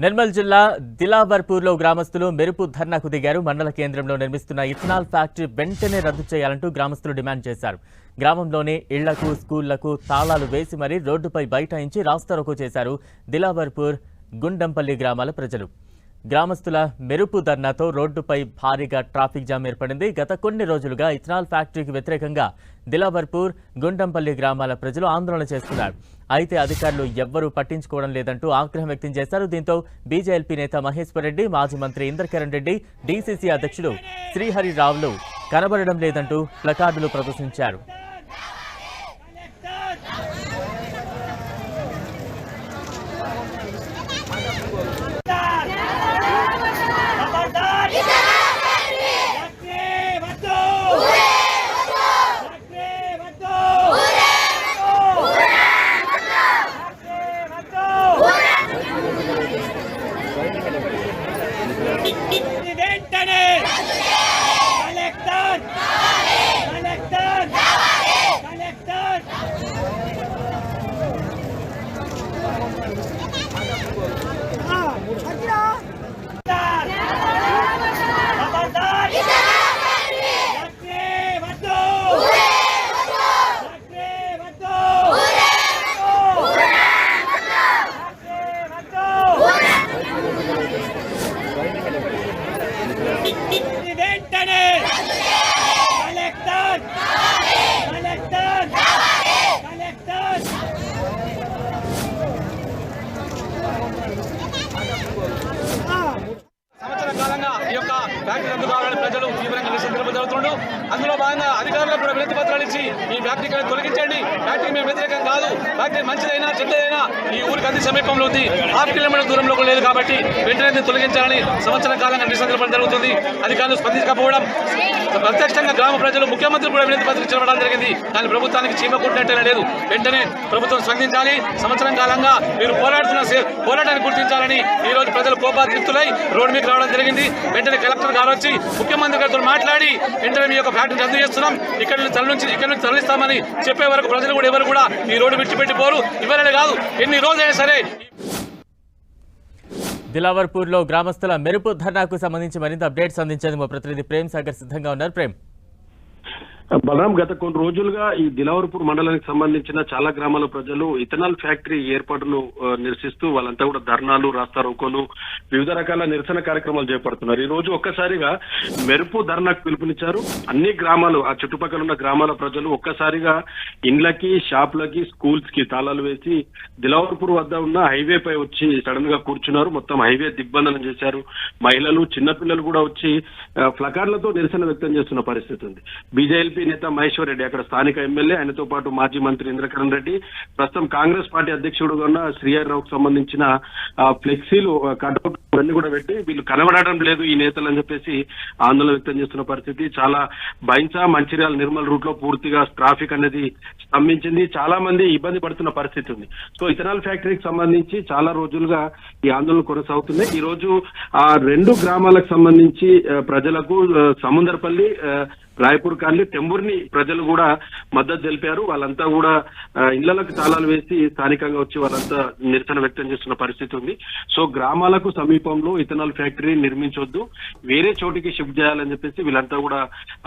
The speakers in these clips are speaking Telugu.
నిర్మల్ జిల్లా దిలావర్పూర్లో గ్రామస్తులు మెరుపు ధర్నాకు దిగారు. మండల కేంద్రంలో నిర్మిస్తున్న ఇథనాల్ ఫ్యాక్టరీ వెంటనే రద్దు చేయాలంటూ గ్రామస్తులు డిమాండ్ చేశారు. గ్రామంలోనే ఇళ్లకు, స్కూళ్లకు తాళాలు వేసి మరీ రోడ్డుపై బైఠాయించి రాస్తారోకో చేశారు దిలావర్పూర్, గుండంపల్లి గ్రామాల ప్రజలు. గ్రామస్తుల మెరుపు ధర్నాతో రోడ్డుపై భారీగా ట్రాఫిక్ జామ్ ఏర్పడింది. గత కొన్ని రోజులుగా ఇథనాల్ ఫ్యాక్టరీకి వ్యతిరేకంగా దిలావర్పూర్, గుండంపల్లి గ్రామాల ప్రజలు ఆందోళన చేస్తున్నారు. అయితే అధికారులు ఎవ్వరూ పట్టించుకోవడం లేదంటూ ఆగ్రహం వ్యక్తం చేశారు. దీంతో బీజేపీ నేత మహేశ్వర్ రెడ్డి, మాజీ మంత్రి ఇంద్రకరణ్ రెడ్డి, డీసీసీ అధ్యక్షుడు శ్రీహరిరావులు కనబడడం లేదంటూ ప్లకార్డులు ప్రదర్శించారు. ఫ్యాక్టరీ రద్దు కావాలని ప్రజలు తీవ్రంగా నిరసన జరుగుతుండడు. అందులో భాగంగా అధికారులకు కూడా వినతి పత్రాలు ఇచ్చి ఈ ఫ్యాక్టరీ తొలగించండి, ఫ్యాక్టరీ మేము వ్యతిరేకం కాదు, ఫ్యాక్టరీ మంచిదైనా చెడ్డదైనా ఈ ఊరికి అతి సమీపంలో ఉంది, 6 కిలోమీటర్ల దూరంలో కూడా లేదు కాబట్టి వెంటనే తొలగించాలని సంవత్సర కాలంగా నిరసన జరుగుతుంది. అధికారులు స్పందించకపోవడం, ప్రత్యక్షంగా గ్రామ ప్రజలు ముఖ్యమంత్రి కూడా వినతి పత్రం ఇవ్వడం జరిగింది. కానీ ప్రభుత్వానికి చీమ కుట్టినట్టే లేదు. వెంటనే ప్రభుత్వం స్పందించాలి. సంవత్సరం కాలంగా మీరు పోరాటాన్ని గుర్తించాలని ఈ రోజు ప్రజలు కోపాతృప్తులై రోడ్డు మీకు రావడం జరిగింది. వెంటనే కలెక్టర్ గారు వచ్చి ముఖ్యమంత్రి గారితో మాట్లాడి వెంటనే మీ యొక్క ఫ్యాక్టరీ రద్దు చేస్తున్నాం, ఇక్కడ నుంచి తరలిస్తామని చెప్పే వరకు ప్రజలు కూడా ఎవరు కూడా ఈ రోడ్డు విడిచిపెట్టిపోరు. ఇవ్వరనే కాదు, ఎన్ని రోజులైనా సరే. దిలావర్పూర్లో గ్రామస్తుల మెరుపు ధర్నాకు సంబంధించి మరింత అప్డేట్స్ అందించేందుకు మా ప్రతినిధి ప్రేమ్ సాగర్ సిద్ధంగా ఉన్నారు. ప్రేమ్, బలరాం, గత కొన్ని రోజులుగా ఈ దిలావర్పూర్ మండలానికి సంబంధించిన చాలా గ్రామాల ప్రజలు ఇథనాల్ ఫ్యాక్టరీ ఏర్పాటును నిరసిస్తూ వాళ్ళంతా కూడా ధర్నాలు, రాస్తారోకోలు, వివిధ రకాల నిరసన కార్యక్రమాలు చేపడుతున్నారు. ఈ రోజు ఒక్కసారిగా మెరుపు ధర్నాకు పిలుపునిచ్చారు. అన్ని గ్రామాలు, ఆ చుట్టుపక్కల ఉన్న గ్రామాల ప్రజలు ఒక్కసారిగా ఇండ్లకి, షాపులకి, స్కూల్స్ కి తాళాలు వేసి దిలావర్పూర్ వద్ద ఉన్న హైవే పై వచ్చి సడన్ గా కూర్చున్నారు. మొత్తం హైవే దిగ్బంధనం చేశారు. మహిళలు, చిన్నపిల్లలు కూడా వచ్చి ప్లకార్డులతో నిరసన వ్యక్తం చేస్తున్న పరిస్థితి ఉంది. బీజేపీ నేత మహేశ్వర్ రెడ్డి, అక్కడ స్థానిక ఎమ్మెల్యే, ఆయనతో పాటు మాజీ మంత్రి ఇంద్రకరణ్ రెడ్డి, ప్రస్తుతం కాంగ్రెస్ పార్టీ అధ్యక్షుడుగా ఉన్న శ్రీహరిరావుకు సంబంధించిన ఫ్లెక్సీలు, కటౌట్ అన్ని కూడా పెట్టి వీళ్ళు కనబడడం లేదు ఈ నేతలు అని చెప్పేసి ఆందోళన వ్యక్తం చేస్తున్న పరిస్థితి. చాలా బైంసా, మంచిర్యాల, నిర్మల్ రూట్ లో పూర్తిగా ట్రాఫిక్ అనేది స్తంభించింది. చాలా మంది ఇబ్బంది పడుతున్న పరిస్థితి ఉంది. సో ఇథనాల్ ఫ్యాక్టరీకి సంబంధించి చాలా రోజులుగా ఈ ఆందోళన కొనసాగుతున్నాయి. ఈ రోజు ఆ 2 గ్రామాలకు సంబంధించి ప్రజలకు సముందరపల్లి, రాయపూర్ కాలనీ, టెంబూర్ని ప్రజలు కూడా మద్దతు తెలిపారు. వాళ్ళంతా కూడా ఇళ్లకు తాళాలు వేసి స్థానికంగా వచ్చి వాళ్ళంతా నిరసన వ్యక్తం చేస్తున్న పరిస్థితి ఉంది. సో గ్రామాలకు సమీపంలో ఇథనాల్ ఫ్యాక్టరీ నిర్మించొద్దు, వేరే చోటికి షిఫ్ట్ చేయాలని చెప్పేసి వీళ్ళంతా కూడా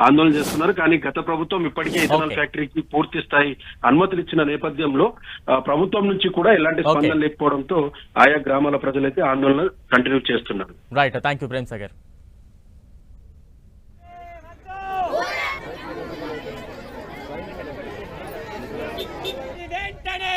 ఆందోళన చేస్తున్నారు. కానీ గత ప్రభుత్వం ఇప్పటికే ఇథనాల్ ఫ్యాక్టరీకి పూర్తి స్థాయి అనుమతులు ఇచ్చిన నేపథ్యంలో ప్రభుత్వం నుంచి కూడా ఎలాంటి స్పందన లేకపోవడంతో ఆయా గ్రామాల ప్రజలైతే ఆందోళన కంటిన్యూ చేస్తున్నారు. Right, thank you Prem Sagar. వెంటనే